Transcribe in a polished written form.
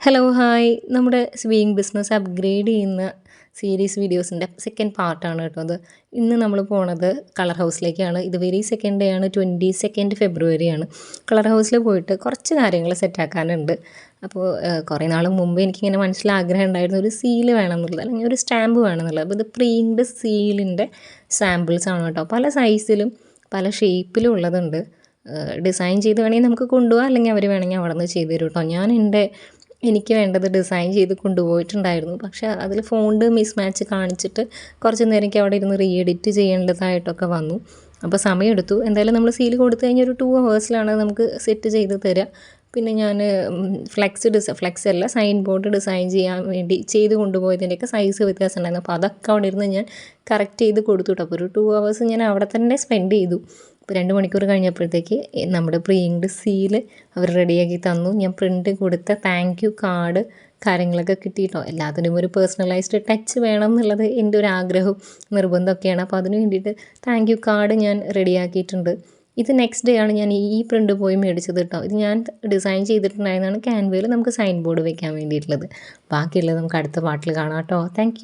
Hello hi നമ്മുടെ sewing business upgrade ചെയ്യുന്ന series വീഡിയോസിൻ്റെ സെക്കൻഡ് പാർട്ടാണ് കേട്ടോ അത്. ഇന്ന് നമ്മൾ പോണത് കളർ ഹൗസിലേക്കാണ്. ഇത് വെരി സെക്കൻഡ് ഡേ ആണ്, 22 ഫെബ്രുവരിയാണ്. കളർ ഹൗസിൽ പോയിട്ട് കുറച്ച് കാര്യങ്ങൾ സെറ്റാക്കാനുണ്ട്. അപ്പോൾ കുറേ നാൾ മുമ്പ് എനിക്കിങ്ങനെ മനസ്സിലാഗ്രഹം ഉണ്ടായിരുന്നു, ഒരു സീല് വേണം എന്നുള്ളത്, അല്ലെങ്കിൽ ഒരു സ്റ്റാമ്പ് വേണം എന്നുള്ളത്. അപ്പോൾ ഇത് പ്രിൻ്റ് സീലിൻ്റെ സാമ്പിൾസ് ആണ് കേട്ടോ. പല സൈസിലും പല ഷേപ്പിലും ഉള്ളതുണ്ട്. ഡിസൈൻ ചെയ്ത് വേണമെങ്കിൽ നമുക്ക് കൊണ്ടുപോകാം, അല്ലെങ്കിൽ അവർ വേണമെങ്കിൽ അവിടെ നിന്ന് ചെയ്ത് തരും കേട്ടോ. ഞാൻ എനിക്ക് വേണ്ടത് ഡിസൈൻ ചെയ്ത് കൊണ്ടുപോയിട്ടുണ്ടായിരുന്നു. പക്ഷേ അതിൽ ഫോണ്ട് മിസ്മാച്ച് കാണിച്ചിട്ട് കുറച്ച് നേരം എനിക്ക് അവിടെ ഇരുന്ന് എഡിറ്റ് ചെയ്യേണ്ടതായിട്ടൊക്കെ വന്നു. അപ്പോൾ സമയമെടുത്തു. എന്തായാലും നമ്മൾ സീൽ കൊടുത്തു കഴിഞ്ഞാൽ ഒരു 2 hours നമുക്ക് സെറ്റ് ചെയ്ത് തരിക. പിന്നെ ഞാൻ ഫ്ലെക്സ് അല്ല, സൈൻ ബോർഡ് ഡിസൈൻ ചെയ്യാൻ വേണ്ടി ചെയ്ത് കൊണ്ടുപോയതിൻ്റെയൊക്കെ സൈസ് വ്യത്യാസം ഉണ്ടായിരുന്നു. അപ്പോൾ അതൊക്കെ അവിടെ ഇരുന്ന് ഞാൻ കറക്റ്റ് ചെയ്ത് കൊടുത്തു കേട്ടോ. അപ്പോൾ ഒരു 2 hours ഞാൻ അവിടെ തന്നെ സ്പെൻഡ് ചെയ്തു. ഇപ്പോൾ 2 മണിക്കൂർ കഴിഞ്ഞപ്പോഴത്തേക്ക് നമ്മുടെ പ്രീ ഇങ്ക്ഡ് സീല് അവർ റെഡിയാക്കി തന്നു. ഞാൻ പ്രിൻ്റ് കൊടുത്ത താങ്ക് യു കാർഡ് കാര്യങ്ങളൊക്കെ കിട്ടിയിട്ടോ. എല്ലാത്തിനും ഒരു പേഴ്സണലൈസ്ഡ് ടച്ച് വേണം എന്നുള്ളത് എൻ്റെ ഒരു ആഗ്രഹവും നിർബന്ധമൊക്കെയാണ്. അപ്പോൾ അതിന് വേണ്ടിയിട്ട് താങ്ക് യു കാർഡ് ഞാൻ റെഡിയാക്കിയിട്ടുണ്ട്. ഇത് നെക്സ്റ്റ് ഡേ ആണ് ഞാൻ ഈ പ്രിൻ്റ് പോയി മേടിച്ചത് കേട്ടോ. ഇത് ഞാൻ ഡിസൈൻ ചെയ്തിട്ടുണ്ടായിരുന്നതാണ് ക്യാൻവയിൽ നമുക്ക് സൈൻ ബോർഡ് വെക്കാൻ വേണ്ടിയിട്ടുള്ളത്. ബാക്കിയുള്ളത് നമുക്ക് അടുത്ത പാട്ടിൽ കാണാം കേട്ടോ. താങ്ക്